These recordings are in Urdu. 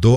2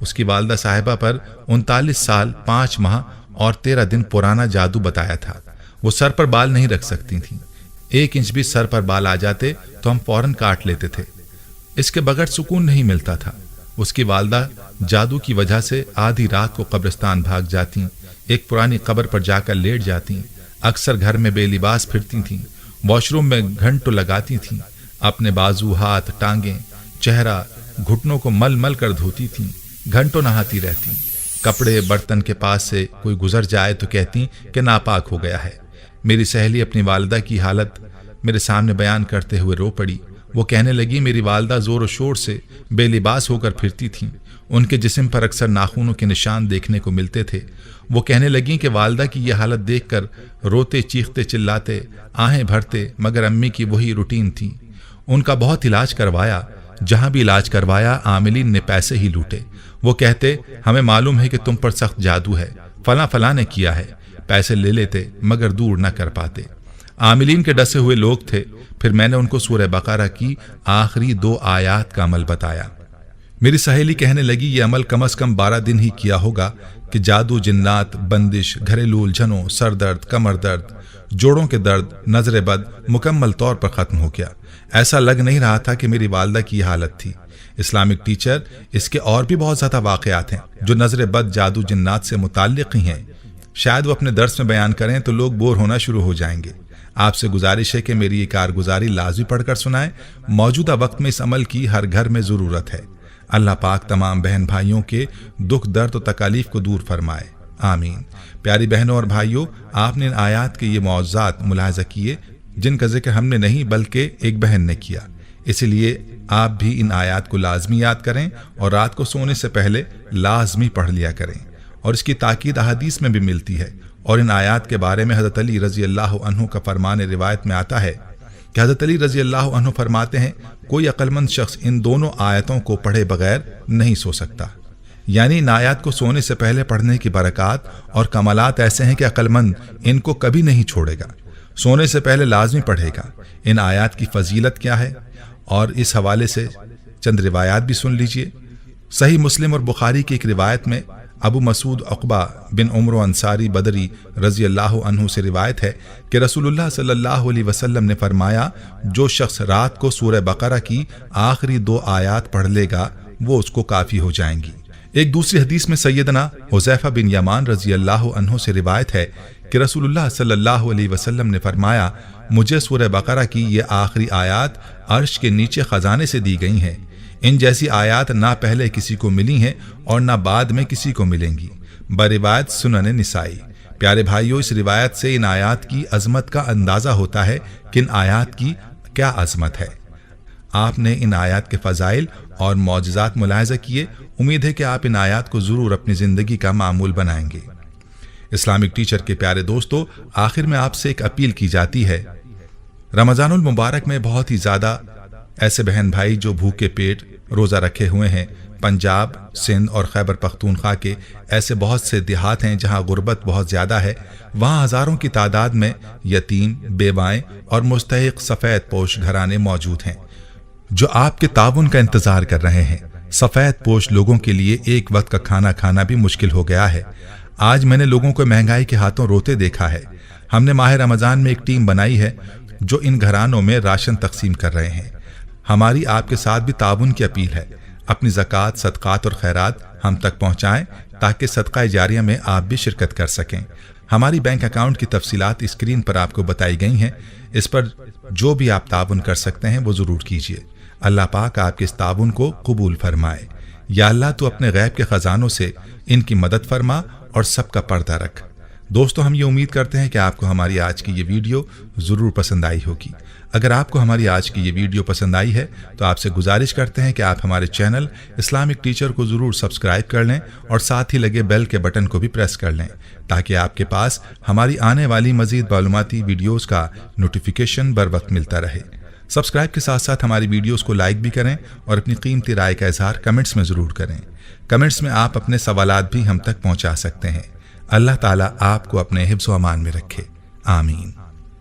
اس کی والدہ صاحبہ پر 39 سال 5 ماہ اور 13 دن پرانا جادو بتایا تھا۔ وہ سر پر بال نہیں رکھ سکتی تھیں، 1 انچ بھی سر پر بال آ جاتے تو ہم فوراً کاٹ لیتے تھے۔ اس کے بغیر سکون نہیں ملتا تھا۔ اس کی والدہ جادو کی وجہ سے آدھی رات کو قبرستان بھاگ جاتی، ایک پرانی قبر پر جا کر لیٹ جاتی، اکثر گھر میں بے لباس پھرتی تھیں، واش روم میں گھنٹوں لگاتی تھیں، اپنے بازو، ہاتھ، ٹانگیں، چہرہ، گھٹنوں کو مل مل کر دھوتی تھیں، گھنٹوں نہاتی رہتی، کپڑے برتن کے پاس سے کوئی گزر جائے تو کہتی کہ ناپاک ہو گیا ہے۔ میری سہیلی اپنی والدہ کی حالت میرے سامنے بیان کرتے ہوئے رو پڑی۔ وہ کہنے لگی میری والدہ زور و شور سے بے لباس ہو کر پھرتی تھیں، ان کے جسم پر اکثر ناخنوں کے نشان دیکھنے کو ملتے تھے۔ وہ کہنے لگیں کہ والدہ کی یہ حالت دیکھ کر روتے، چیختے، چلاتے، آہیں بھرتے، مگر امی کی وہی روٹین تھی۔ ان کا بہت علاج کروایا، جہاں بھی علاج کروایا عاملین نے پیسے ہی لوٹے۔ وہ کہتے ہمیں معلوم ہے کہ تم پر سخت جادو ہے، فلاں فلاں نے کیا ہے، پیسے لے لیتے مگر دور نہ کر پاتے۔ عاملین کے ڈسے ہوئے لوگ تھے۔ پھر میں نے ان کو سورہ بقرہ کی آخری 2 آیات کا عمل بتایا۔ میری سہیلی کہنے لگی یہ عمل کم از کم 12 دن ہی کیا ہوگا کہ جادو، جنات، بندش، گھریلو الجھنوں، سر درد، کمر درد، جوڑوں کے درد، نظر بد مکمل طور پر ختم ہو گیا۔ ایسا لگ نہیں رہا تھا کہ میری والدہ کی یہ حالت تھی۔ اسلامک ٹیچر، اس کے اور بھی بہت زیادہ واقعات ہیں جو نظر بد، جادو، جنات سے متعلق ہی ہیں۔ شاید وہ اپنے درس میں بیان کریں تو لوگ بور ہونا شروع ہو جائیں گے۔ آپ سے گزارش ہے کہ میری یہ کارگزاری لازمی پڑھ کر سنائیں۔ موجودہ وقت میں اس عمل کی ہر گھر میں ضرورت ہے۔ اللہ پاک تمام بہن بھائیوں کے دکھ، درد و تکالیف کو دور فرمائے، آمین۔ پیاری بہنوں اور بھائیوں، آپ نے ان آیات کے یہ معجزات ملاحظہ کیے جن کا ذکر ہم نے نہیں بلکہ ایک بہن نے کیا۔ اسی لیے آپ بھی ان آیات کو لازمی یاد کریں اور رات کو سونے سے پہلے لازمی پڑھ لیا کریں۔ اور اس کی تاکید احادیث میں بھی ملتی ہے۔ اور ان آیات کے بارے میں حضرت علی رضی اللہ عنہ کا فرمان روایت میں آتا ہے کہ حضرت علی رضی اللہ عنہ فرماتے ہیں کوئی عقل مند شخص ان دونوں آیتوں کو پڑھے بغیر نہیں سو سکتا۔ یعنی ان آیات کو سونے سے پہلے پڑھنے کی برکات اور کمالات ایسے ہیں کہ عقل مند ان کو کبھی نہیں چھوڑے گا، سونے سے پہلے لازمی پڑھے گا۔ ان آیات کی فضیلت کیا ہے اور اس حوالے سے چند روایات بھی سن لیجئے۔ صحیح مسلم اور بخاری کی ایک روایت میں ابو مسعود عقبہ بن عمر انصاری بدری رضی اللہ عنہ سے روایت ہے کہ رسول اللہ صلی اللہ علیہ وسلم نے فرمایا جو شخص رات کو سورہ بقرہ کی آخری 2 آیات پڑھ لے گا وہ اس کو کافی ہو جائیں گی۔ ایک دوسری حدیث میں سیدنا حذیفہ بن یمان رضی اللہ عنہ سے روایت ہے کہ رسول اللہ صلی اللہ علیہ وسلم نے فرمایا مجھے سورہ بقرہ کی یہ آخری آیات عرش کے نیچے خزانے سے دی گئی ہیں۔ ان جیسی آیات نہ پہلے کسی کو ملی ہیں اور نہ بعد میں کسی کو ملیں گی۔ بروایت سنن نسائی۔ پیارے بھائیوں، اس روایت سے ان آیات کی عظمت کا اندازہ ہوتا ہے کہ ان آیات کی کیا عظمت ہے۔ آپ نے ان آیات کے فضائل اور معجزات ملاحظہ کیے۔ امید ہے کہ آپ ان آیات کو ضرور اپنی زندگی کا معمول بنائیں گے۔ اسلامک ٹیچر کے پیارے دوستو، آخر میں آپ سے ایک اپیل کی جاتی ہے۔ رمضان المبارک میں بہت ہی زیادہ ایسے بہن بھائی جو بھوکے پیٹ روزہ رکھے ہوئے ہیں۔ پنجاب، سندھ اور خیبر پختونخوا کے ایسے بہت سے دیہات ہیں جہاں غربت بہت زیادہ ہے۔ وہاں ہزاروں کی تعداد میں یتیم، بیوائیں اور مستحق سفید پوش گھرانے موجود ہیں جو آپ کے تعاون کا انتظار کر رہے ہیں۔ سفید پوش لوگوں کے لیے ایک وقت کا کھانا کھانا بھی مشکل ہو گیا ہے۔ آج میں نے لوگوں کو مہنگائی کے ہاتھوں روتے دیکھا ہے۔ ہم نے ماہ رمضان میں ایک ٹیم بنائی ہے جو ان گھرانوں میں راشن تقسیم کر رہے ہیں۔ ہماری آپ کے ساتھ بھی تعاون کی اپیل ہے۔ اپنی زکوٰۃ، صدقات اور خیرات ہم تک پہنچائیں تاکہ صدقہ جاریہ میں آپ بھی شرکت کر سکیں۔ ہماری بینک اکاؤنٹ کی تفصیلات اسکرین پر آپ کو بتائی گئی ہیں۔ اس پر جو بھی آپ تعاون کر سکتے ہیں وہ ضرور کیجیے۔ اللہ پاک آپ کے اس تعاون کو قبول فرمائے۔ یا اللہ تو اپنے غیب کے خزانوں سے ان کی مدد فرما اور سب کا پردہ رکھ۔ دوستو، ہم یہ امید کرتے ہیں کہ آپ کو ہماری آج کی یہ ویڈیو ضرور پسند آئی ہوگی۔ اگر آپ کو ہماری آج کی یہ ویڈیو پسند آئی ہے تو آپ سے گزارش کرتے ہیں کہ آپ ہمارے چینل اسلامک ٹیچر کو ضرور سبسکرائب کر لیں اور ساتھ ہی لگے بیل کے بٹن کو بھی پریس کر لیں تاکہ آپ کے پاس ہماری آنے والی مزید معلوماتی ویڈیوز کا نوٹیفیکیشن بر وقت ملتا رہے۔ سبسکرائب کے ساتھ ساتھ ہماری ویڈیوز کو لائک بھی کریں اور اپنی قیمتی رائے کا اظہار کمنٹس میں ضرور کریں۔ کمنٹس میں آپ اپنے سوالات بھی ہم تک پہنچا سکتے ہیں۔ اللہ تعالیٰ آپ کو اپنے حفظ و امان میں رکھے، آمین۔